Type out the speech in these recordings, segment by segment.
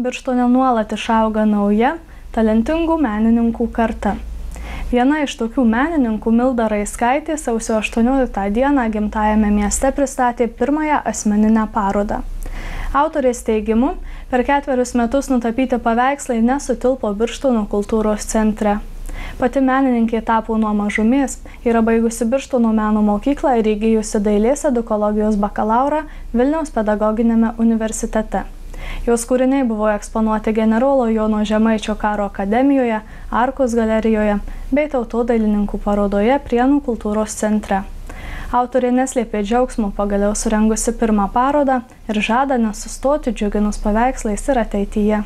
Birštone nuolat išauga nauja, talentingų menininkų karta. Viena iš tokių menininkų, Milda Raiskaitė, sausio 18 dieną gimtajame mieste pristatė pirmąją asmeninę parodą. Autorės teigimu, per 4 metus nutapyti paveikslai nesutilpo Birštono kultūros centre. Pati menininkė tapo nuo mažumės, yra baigusi Birštono meno mokyklą ir įgijusi dailės edukologijos bakalaurą Vilniaus pedagoginiame universitete. Jos kūriniai buvo eksponuoti generolo Jono Žemaičio karo akademijoje, Arkos galerijoje bei tautodailininkų parodoje Prienų kultūros centre. Autorė neslėpė džiaugsmo pagaliau surengusi pirmą parodą ir žada nesustoti džiuginus paveikslais ir ateityje.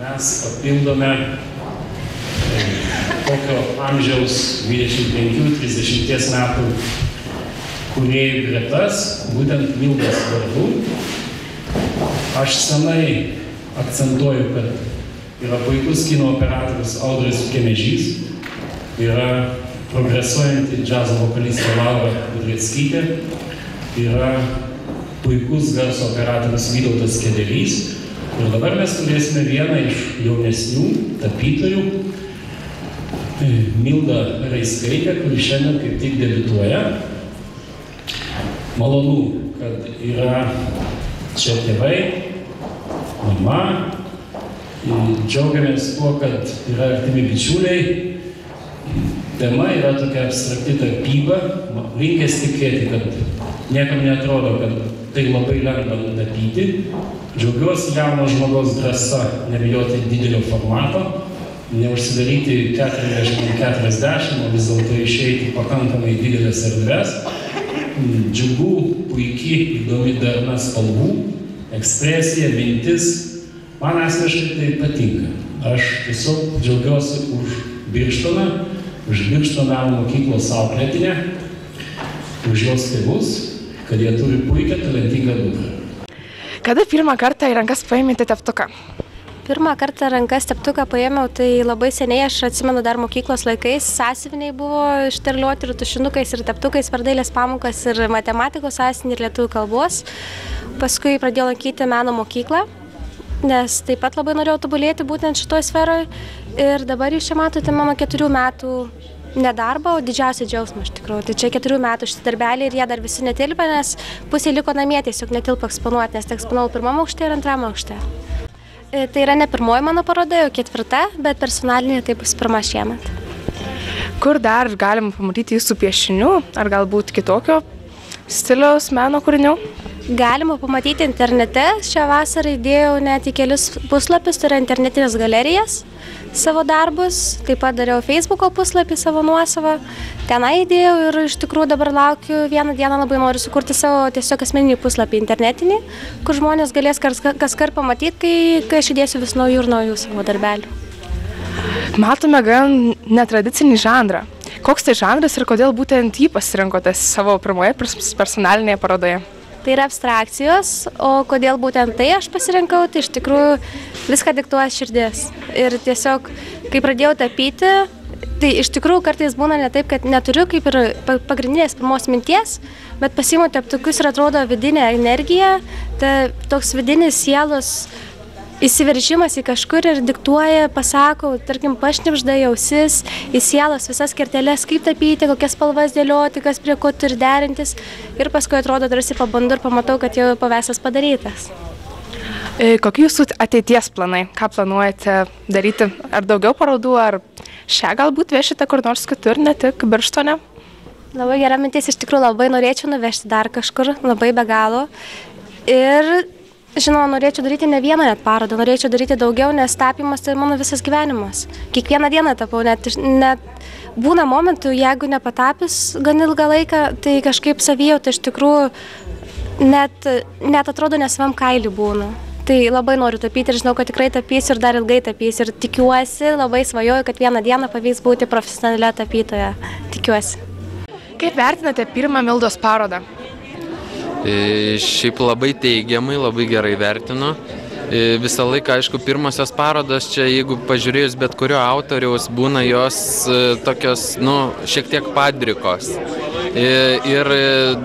Mes papildome tokio amžiaus 25-30 metų kūrėjų gretas, būtent Mildos vardu. Aš senai akcentuoju, kad yra puikus kino operatorius Audrius Kemežys, yra progresuojanti džiazo vokalistė Laura Budreckytė, yra puikus garso operatorius Vytautas Kedelys. Ir dabar mes turėsime vieną iš jaunesnių tapytojų, Milda Raiskaitė, kuri šiandien kaip tik debiutuoja. Malonu, kad yra čia tėvai, mama. Džiaugiamės tuo, kad yra artimi bičiuliai. Tema yra tokia abstrakti tapyba. Linkęs tikėti, kad niekam neatrodo, kad tai labai lengva nutapyti. Džiaugiuosi jauno žmogaus drąsa nebijoti didelio formato, neužsidaryti 40-40, o vis dėlto išeiti pakankamai didelės erdves. Džiugu, puikiai, įdomi darna spalvų, ekspresija, mintis. Man asmeniškai tai patinka. Aš tiesiog džiaugiuosi už Birštoną, už Birštono meno mokyklos auklėtinę, už jos tėvus, kad jie turi puikią, talentingą dukrą. Kada pirmą kartą į rankas paėmėte teptuką? Pirmą kartą rankas teptuką paėmiau, tai labai seniai, aš atsimenu dar mokyklos laikais, sąsiuviniai buvo išterliuoti ir tušinukais ir teptukais per dailės pamokas ir matematikos sąsiuvinį ir lietuvių kalbos. Paskui pradėjau lankyti meno mokyklą, nes taip pat labai norėjau tobulėti būtent šitoje sferoje. Ir dabar jūs čia matote mano 4 metų nedarbą, o didžiausią džiaugsmą iš tikrųjų. Tai čia 4 metų šitą darbelį ir jie dar visi netilpė, nes pusė liko namie, tiesiog netilpo eksponuoti, nes eksponavau 1 aukšte ir 2 aukšte. Tai yra ne pirmoji mano paroda, jau 4, bet personalinė tai bus 1 šiemet. Kur dar galima pamatyti jūsų piešinių, ar galbūt kitokio stiliaus meno kūrinių? Galima pamatyti internete. Šią vasarą įdėjau net į kelis puslapius, tai yra internetinės galerijas, savo darbus. Taip pat dariau Facebooko puslapį savo nuosavą. Tenai įdėjau ir iš tikrųjų dabar laukiu, vieną dieną labai noriu sukurti savo tiesiog asmeninį puslapį internetinį, kur žmonės galės kaskart pamatyti, kai aš įdėsiu vis naujų ir naujų savo darbelių. Matome gan netradicinį žanrą. Koks tai žanras ir kodėl būtent jį pasirinkote savo pirmoje personalinėje parodoje? Tai yra abstrakcijos, o kodėl būtent tai aš pasirinkau, tai iš tikrųjų viską diktuoja širdis. Ir tiesiog, kai pradėjau tapyti, tai iš tikrųjų kartais būna ne taip, kad neturiu kaip ir pagrindinės pirmos minties, bet pasiimu teptukus ir atrodo vidinė energija, toks vidinis sielos įsiveržimas į kažkur ir diktuoja, pasako, tarkim, pašnibžda į ausis, į sielos visas kerteles, kaip tapyti, kokias spalvas dėlioti, kas prie ko turi derintis. Ir paskui atrodo, tarsi pabandu ir pamatau, kad jau paveikslas padarytas. Kokie jūsų ateities planai? Ką planuojate daryti? Ar daugiau parodų, ar šią galbūt vešite kur nors kitur, ne tik Birštone? Labai gera mintis, iš tikrųjų labai norėčiau nuvežti dar kažkur, labai be galo. Ir žinoma, norėčiau daryti ne vieną net parodą, norėčiau daryti daugiau, nes tapymas tai mano visas gyvenimas. Kiekvieną dieną tapau, net būna momentų, jeigu nepatapys gan ilgą laiką, tai kažkaip savijauta iš tikrųjų net atrodo nesavam kailį būna. Tai labai noriu tapyti ir žinau, kad tikrai tapysiu ir dar ilgai tapysiu ir tikiuosi, labai svajoju, kad vieną dieną pavyks būti profesionalia tapytoja. Tikiuosi. Kaip vertinate pirmą Mildos parodą? Šiaip labai teigiamai, labai gerai vertinu. Visą laiką, aišku, pirmosios parodos čia, jeigu pažiūrėjus bet kurio autoriaus, būna jos tokios, šiek tiek padrikos. ir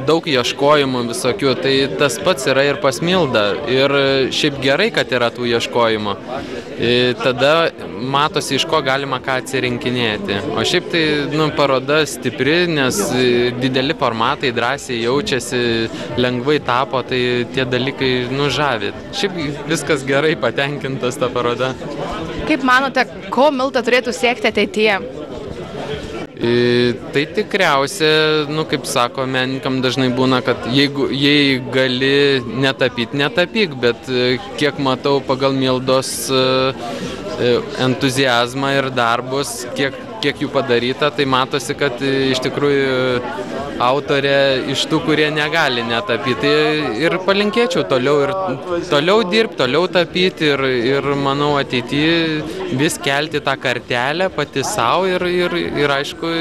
daug ieškojimų visokių. Tai tas pats yra ir pas Mildą. Ir šiaip gerai, kad yra tų ieškojimų. Tada matosi, iš ko galima ką atsirinkinėti. O šiaip tai paroda stipri, nes dideli formatai drąsiai jaučiasi, lengvai tapo, tai tie dalykai žavi. Šiaip viskas gerai, patenkintas ta paroda. Kaip manote, ko Milda turėtų siekti ateityje? Tai tikriausia, kaip sako, menininkam dažnai būna, kad jei gali netapyk, bet kiek matau pagal Mildos entuziazmą ir darbus, kiek jų padaryta, tai matosi, kad iš tikrųjų autorė iš tų, kurie negali netapyti. Ir palinkėčiau toliau dirbti, toliau tapyti ir manau ateityje vis kelti tą kartelę pati savo ir aišku,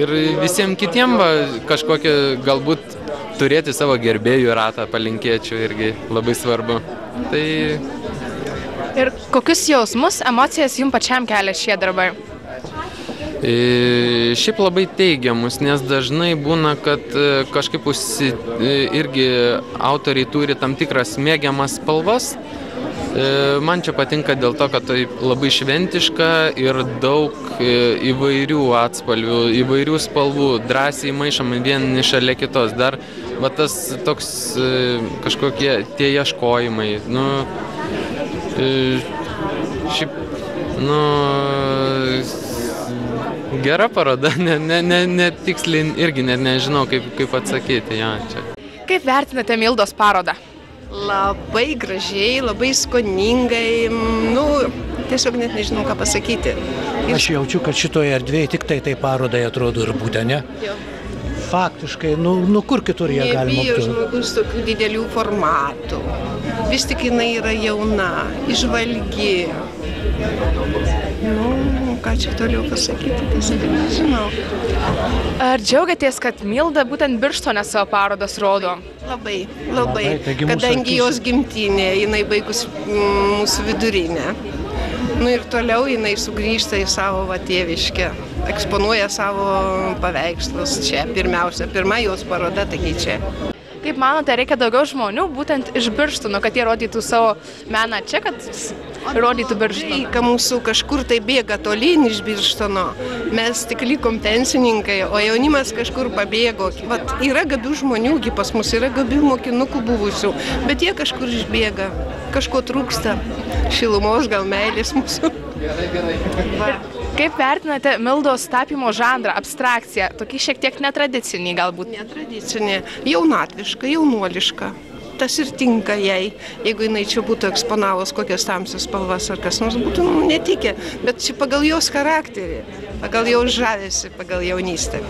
ir visiems kitiems kažkokią galbūt turėti savo gerbėjų ratą palinkėčiau irgi labai svarbu. Tai... Ir kokius jausmus, emocijas jums pačiam kelia šie darbai? Šiaip labai teigiamus, nes dažnai būna, kad kažkaip irgi autoriai turi tam tikras mėgiamas spalvas. Man čia patinka dėl to, kad tai labai šventiška ir daug įvairių atspalvių, įvairių spalvų, drąsiai maišoma vieni šalia kitos. Dar tas toks kažkokie tie ieškojimai. Šiaip, gera paroda, netiksliai irgi nežinau, kaip atsakyti. Ja, čia. Kaip vertinate Mildos parodą? Labai gražiai, labai skoningai, tiesiog net nežinau, ką pasakyti. Aš jaučiu, kad šitoje erdvėje tik tai parodai atrodo ir būtent, ne? Jo. Faktiškai, kur kitur ją galima Nebijo žmogus tokių didelių formatų. Vis tik jinai yra jauna, įžvalgi. Ką čia toliau pasakyti, tiesiog nežinau. Ar džiaugiatės, kad Milda būtent Birštone savo parodas rodo? Labai. Kadangi jos gimtinė, jinai baigus mūsų vidurinę. Ir toliau jinai sugrįžta į savo tėviškę, eksponuoja savo paveikslus čia. Pirma jos paroda, taigi čia. Kaip manote, reikia daugiau žmonių būtent iš Birštono, kad jie rodytų savo meną čia, kad rodytų Birštoną? Reikia mūsų kažkur tai bėga tolyn iš Birštono. Mes tik likom pensininkai, o jaunimas kažkur pabėgo. Yra gabių žmonių, pas mus yra gabių mokinukų buvusių, bet jie kažkur išbėga. Kažko trūksta. Šilumos, gal meilės mūsų. Kaip vertinate Mildos tapymo žanrą, abstrakciją, tokį šiek tiek netradicinį galbūt? Netradicinė, jaunatviška, jaunuoliška. Tas ir tinka jai. Jeigu jinai čia būtų eksponavus kokias tamsias spalvas ar kas nors būtų netikę, bet čia pagal jos charakterį, pagal jos žavesį, pagal jaunystę.